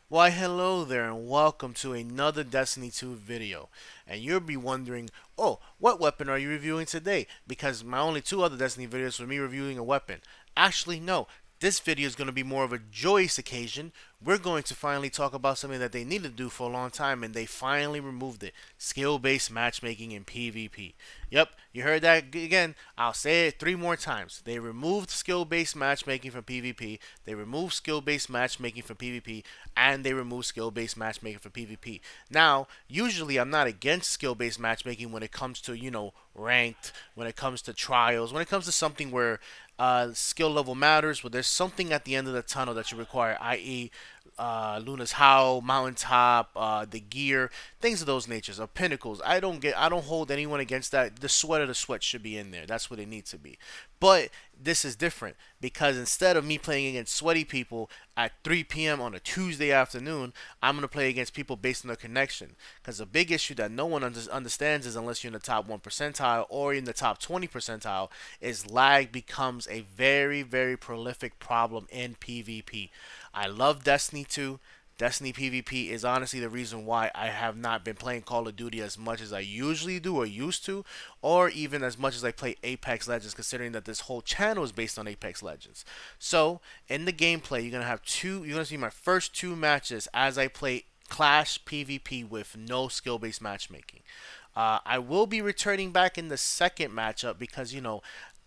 Why hello there and welcome to another Destiny 2 video. And you'll be wondering, oh, what weapon are you reviewing today? Because my only two other Destiny videos were me reviewing a weapon. Actually, no. This video is going to be more of a joyous occasion. We're going to finally talk about something that they needed to do for a long time and they finally removed it. Skill-based matchmaking in PvP. Yep, you heard that again. I'll say it three more times. They removed skill-based matchmaking from PvP. They removed skill-based matchmaking from PvP, and they removed skill-based matchmaking from PvP. Now, usually I'm not against skill-based matchmaking when it comes to, ranked, when it comes to trials, when it comes to something where skill level matters, but there's something at the end of the tunnel that you require, i.e., Luna's Howl, Mountaintop, the gear, things of those natures, or pinnacles. I don't hold anyone against that. The sweat of the sweat should be in there. That's what it needs to be. But this is different because instead of me playing against sweaty people at 3 p.m. on a Tuesday afternoon, I'm gonna play against people based on their connection. Because the big issue that no one understands is unless you're in the top 1 percentile or in the top 20 percentile, is lag becomes a very very prolific problem in PvP. I love Destiny 2. Destiny PvP is honestly the reason why I have not been playing Call of Duty as much as I usually do or used to, or even as much as I play Apex Legends, considering that this whole channel is based on Apex Legends. So, in the gameplay, you're gonna see my first two matches as I play Clash PvP with no skill-based matchmaking. I will be returning back in the second matchup because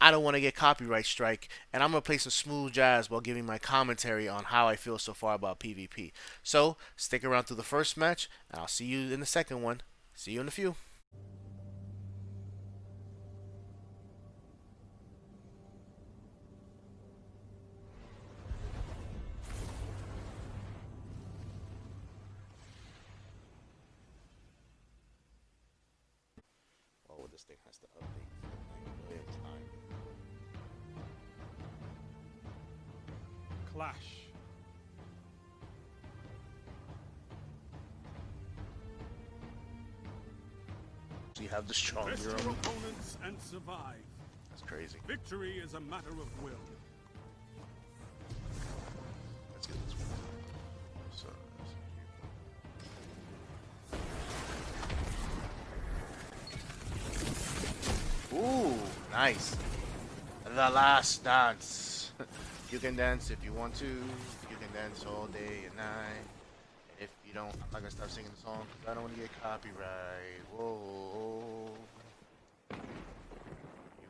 I don't want to get copyright strike, and I'm gonna play some smooth jazz while giving my commentary on how I feel so far about PvP. So stick around through the first match, and I'll see you in the second one. See you in a few. Oh, this thing has to update for like a time. Clash. So you have the strong Test hero. your opponents and survive. That's crazy. Victory is a matter of will. Let's get this one. So, ooh, nice. The last dance. You can dance if you want to. You can dance all day and night. If you don't, I'm not gonna stop singing the song because I don't want to get copyright. Whoa. You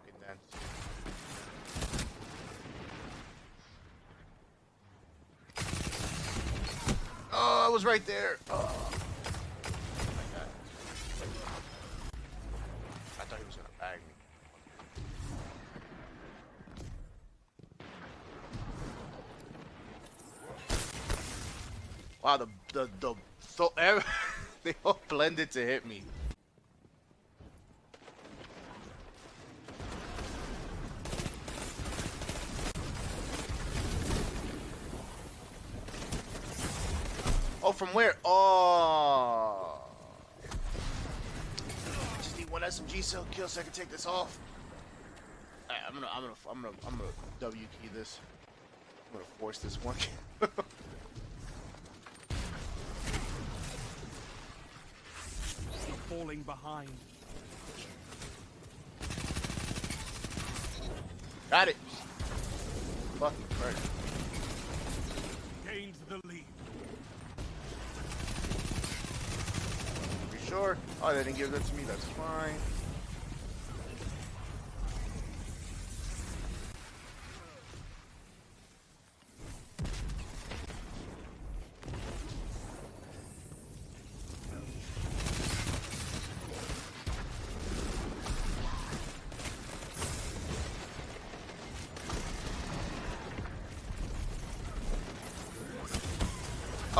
can dance. Oh, I was right there. Oh my god. I thought he was gonna bag me. Wow, the so they all blended to hit me. Oh, from where? Oh, I just need one SMG cell kill so I can take this off. Alright, I'm gonna W key this. I'm gonna force this one. Falling behind. Got it. Fucking right. Gains the lead. You sure? Oh, they didn't give that to me. That's fine.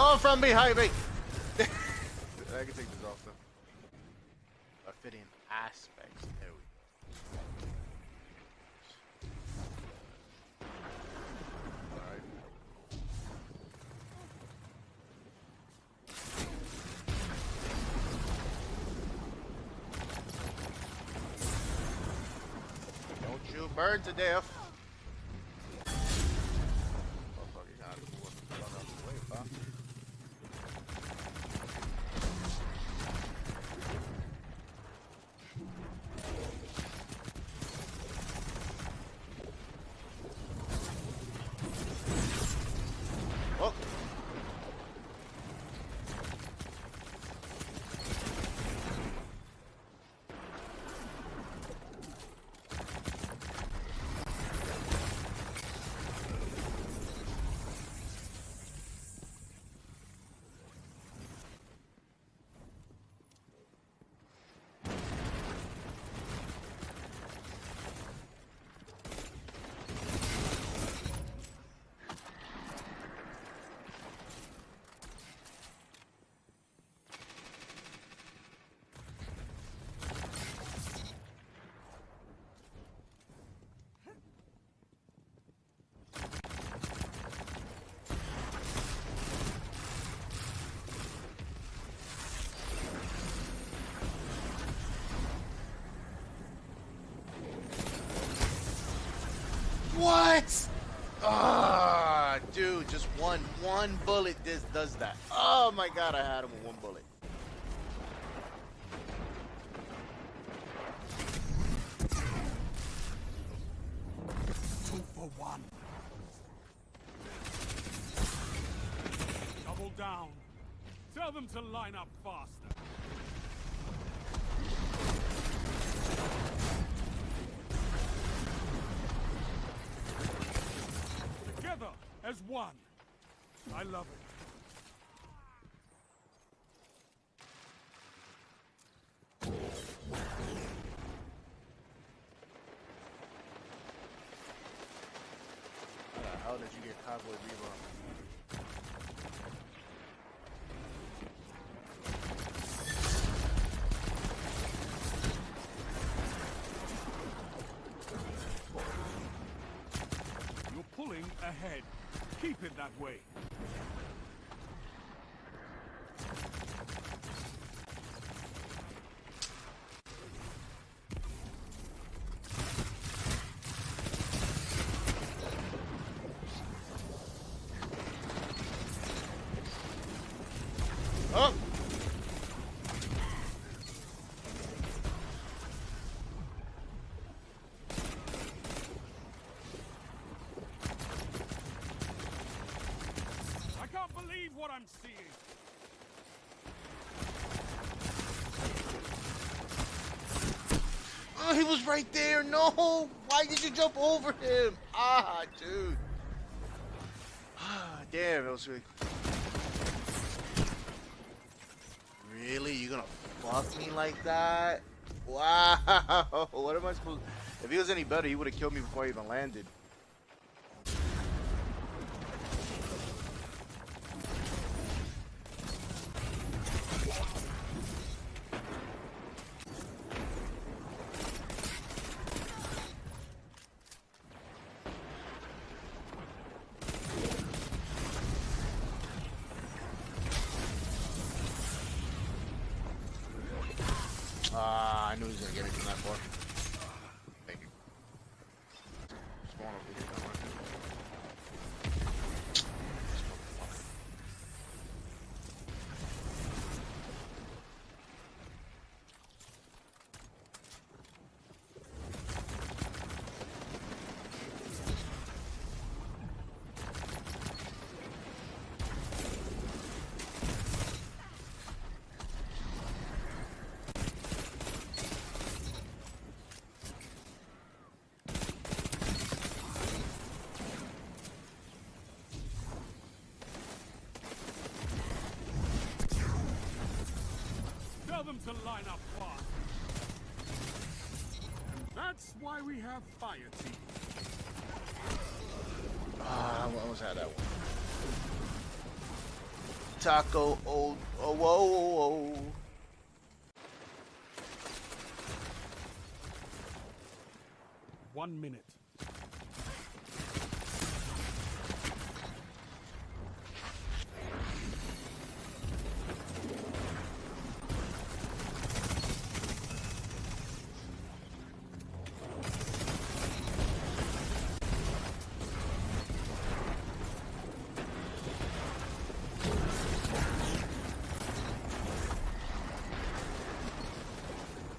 Oh, from behind me. I can take this off though. Fitting aspects. There we go. Alright. Don't you burn to death. Motherfucker, you gotta run out the way, pal. What? Ah, dude, just one bullet just does that. Oh my god, I had him with one bullet. 2 for 1. Double down. Tell them to line up faster. Together as one. I love it. How the hell did you get Cowboy Bebop? You're pulling ahead. Keep it that way. Oh! I can't believe what I'm seeing. Oh, he was right there. No! Why did you jump over him? Ah, dude. Ah, damn, it was really... Really? You gonna fuck me like that? Wow! What am I supposed... If he was any better, he would have killed me before I even landed. Ah, I knew he was gonna get it from that far. Thank you. Spawn over here, come on. Tell them to line up fast. That's why we have fire teams. Ah, I almost had that one. Taco, oh, oh, whoa, whoa, whoa. 1 minute.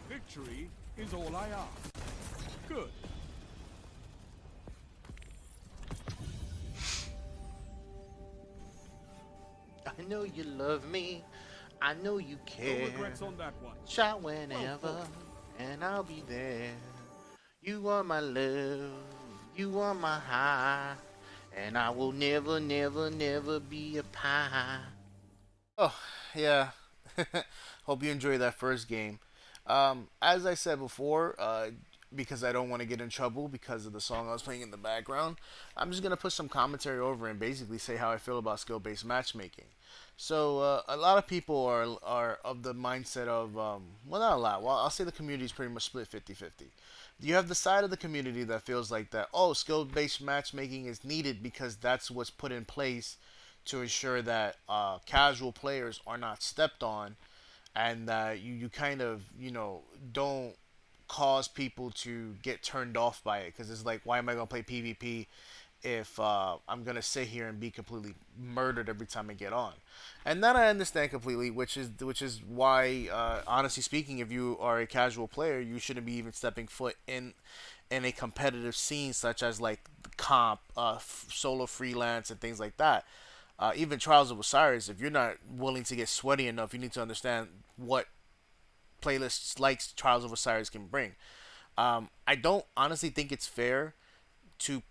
Victory is all I ask. Good. I know you love me. I know you No care. regrets on that one. Shout whenever, and I'll be there. You are my love. You are my high. And I will never, never, never be a pie. Oh, yeah. Hope you enjoyed that first game. As I said before, because I don't want to get in trouble because of the song I was playing in the background, I'm just going to put some commentary over and basically say how I feel about skill based matchmaking. So, a lot of people are of the mindset of, well, not a lot. Well, I'll say the community is pretty much split 50-50. You have the side of the community that feels like that, oh, skill based matchmaking is needed because that's what's put in place to ensure that casual players are not stepped on and that you kind of don't cause people to get turned off by it because it's like, why am I gonna play PvP if I'm gonna sit here and be completely murdered every time I get on? And that I understand completely, which is why, honestly speaking, if you are a casual player, you shouldn't be even stepping foot in a competitive scene such as like comp, solo freelance, and things like that. Even Trials of Osiris, if you're not willing to get sweaty enough, you need to understand what playlists like Trials of Osiris can bring. I don't honestly think it's fair to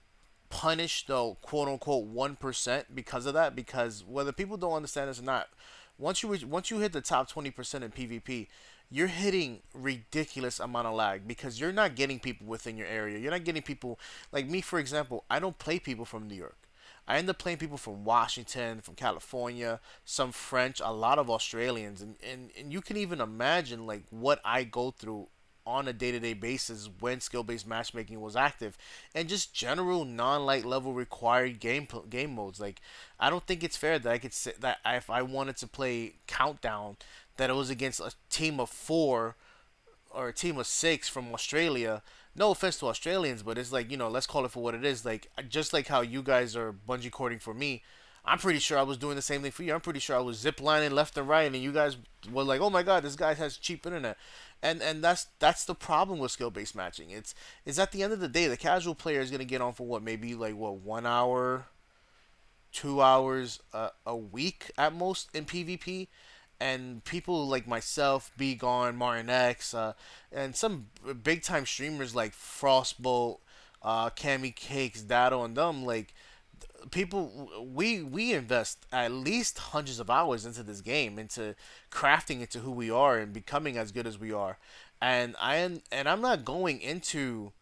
punish the quote unquote 1% because of that. Because whether people don't understand this or not, once you hit the top 20% in PvP, you're hitting ridiculous amount of lag because you're not getting people within your area. You're not getting people like me, for example. I don't play people from New York. I end up playing people from Washington, from California, some French, a lot of Australians, and you can even imagine like what I go through on a day-to-day basis when skill-based matchmaking was active, and just general non-light level required game modes. Like, I don't think it's fair that I could say that if I wanted to play Countdown, that it was against a team of four or a team of six from Australia. No offense to Australians, but it's like, let's call it for what it is. Like, just like how you guys are bungee cording for me, I'm pretty sure I was doing the same thing for you. I'm pretty sure I was zip lining left and right, and you guys were like, "Oh my God, this guy has cheap internet," and that's the problem with skill based matching. It's at the end of the day, the casual player is gonna get on for what, maybe like what, 1 hour, 2 hours a week at most in PvP, and people like myself, Be Gone, Martin X, and some big time streamers like Frostbolt, Cammy Cakes, Dado, and them, like people, we invest at least hundreds of hours into this game, into crafting into who we are and becoming as good as we are. And I'm not going into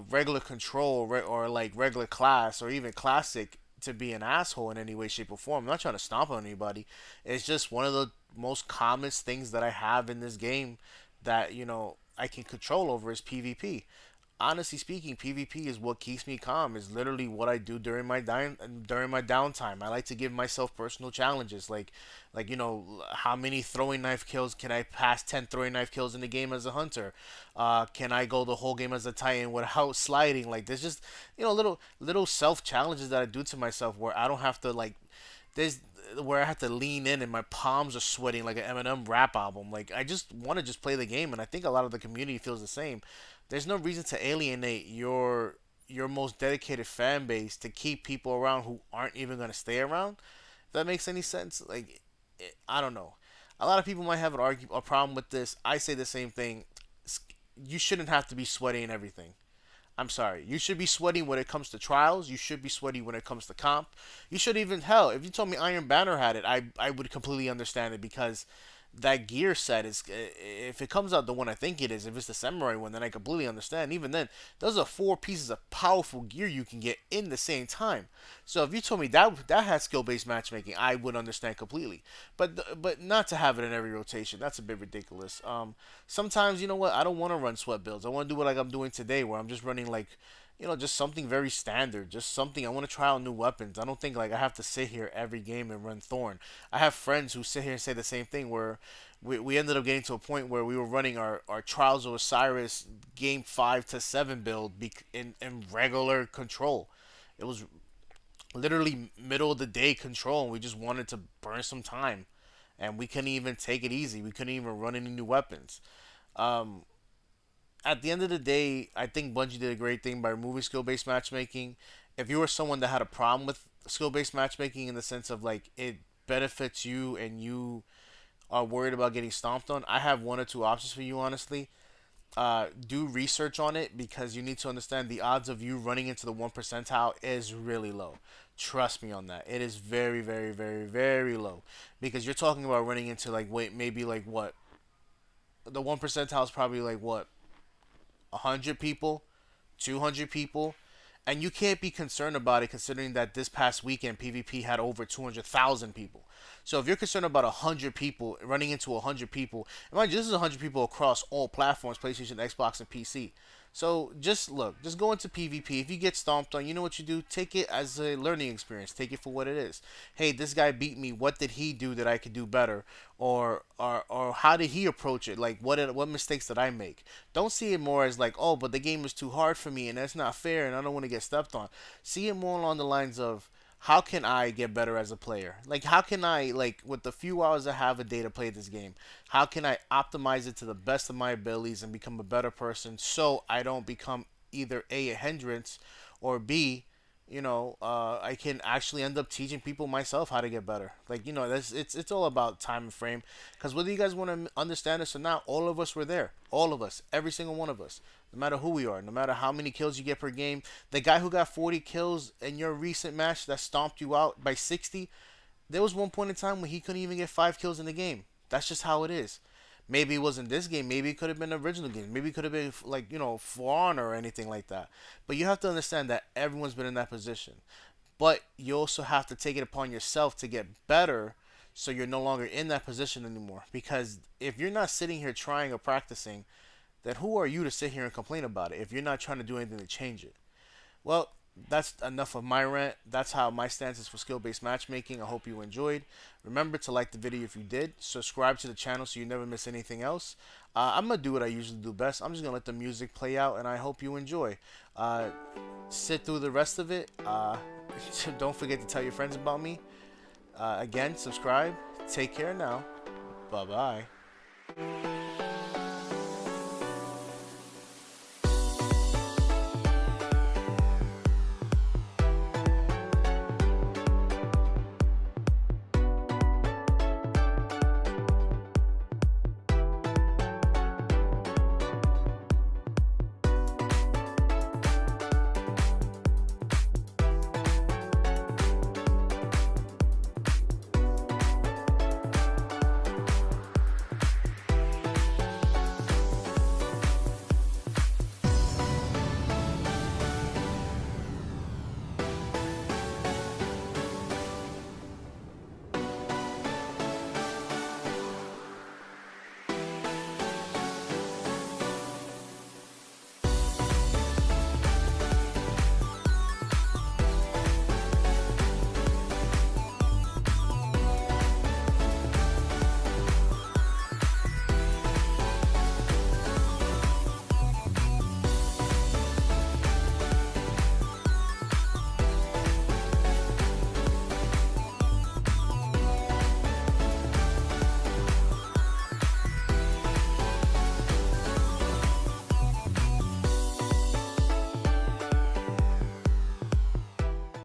regular control or like regular class or even classic to be an asshole in any way, shape, or form. I'm not trying to stomp on anybody. It's just one of the most common things that I have in this game that I can control over is PvP. Honestly speaking, PvP is what keeps me calm. Is literally what I do during my downtime. I like to give myself personal challenges, like how many throwing knife kills can I pass? 10 throwing knife kills in the game as a hunter? Can I go the whole game as a Titan without sliding? Like, there's just little self challenges that I do to myself where I don't have to like. There's where I have to lean in and my palms are sweating like an Eminem rap album. Like, I just want to just play the game, and I think a lot of the community feels the same. There's no reason to alienate your most dedicated fan base to keep people around who aren't even gonna stay around. If that makes any sense, like, I don't know. A lot of people might have a problem with this. I say the same thing. You shouldn't have to be sweaty and everything. I'm sorry. You should be sweaty when it comes to trials. You should be sweaty when it comes to comp. You should even, hell, if you told me Iron Banner had it, I would completely understand it because that gear set is, if it comes out the one I think it is, if it's the samurai one, then I completely understand. Even then, those are four pieces of powerful gear you can get in the same time. So if you told me that has skill based matchmaking, I would understand completely. But not to have it in every rotation, that's a bit ridiculous. Sometimes, you know what, I don't want to run sweat builds. I want to do what like I'm doing today, where I'm just running like, just something very standard, just something. I want to try out new weapons. I don't think like I have to sit here every game and run Thorn. I have friends who sit here and say the same thing, where we ended up getting to a point where we were running our Trials of Osiris game 5 to 7 build in regular control. It was literally middle of the day control, and we just wanted to burn some time, and we couldn't even take it easy. We couldn't even run any new weapons. Um, at the end of the day, I think Bungie did a great thing by removing skill based matchmaking. If you were someone that had a problem with skill based matchmaking in the sense of like it benefits you and you are worried about getting stomped on, I have one or two options for you, honestly. Do research on it because you need to understand the odds of you running into the 1 percentile is really low. Trust me on that. It is very, very, very, very low because you're talking about running into like, wait, maybe like what, the 1 percentile is probably like what, 100 people, 200 people, and you can't be concerned about it considering that this past weekend PvP had over 200,000 people. So if you're concerned about 100 people running into 100 people, and mind you, this is 100 people across all platforms: PlayStation, Xbox, and PC. So just look, just go into PvP. If you get stomped on, you know what you do? Take it as a learning experience. Take it for what it is. Hey, this guy beat me. What did he do that I could do better? Or how did he approach it? Like what mistakes did I make? Don't see it more as like, oh, but the game is too hard for me and that's not fair and I don't want to get stepped on. See it more along the lines of, how can I get better as a player? Like, how can I, like, with the few hours I have a day to play this game, how can I optimize it to the best of my abilities and become a better person so I don't become either A, a hindrance, or B, I can actually end up teaching people myself how to get better. Like, it's all about time and frame. Because whether you guys want to understand this or not, all of us were there. All of us, every single one of us, no matter who we are, no matter how many kills you get per game. The guy who got 40 kills in your recent match that stomped you out by 60, there was one point in time when he couldn't even get 5 kills in the game. That's just how it is. Maybe it wasn't this game. Maybe it could have been the original game. Maybe it could have been like For Honor or anything like that. But you have to understand that everyone's been in that position. But you also have to take it upon yourself to get better, so you're no longer in that position anymore. Because if you're not sitting here trying or practicing, then who are you to sit here and complain about it if you're not trying to do anything to change it? Well, that's enough of my rant. That's how my stance is for skill-based matchmaking. I hope you enjoyed. Remember to like the video if you did. Subscribe to the channel so you never miss anything else. I'm going to do what I usually do best. I'm just going to let the music play out, and I hope you enjoy. Sit through the rest of it. Don't forget to tell your friends about me. Again, subscribe. Take care now. Bye-bye.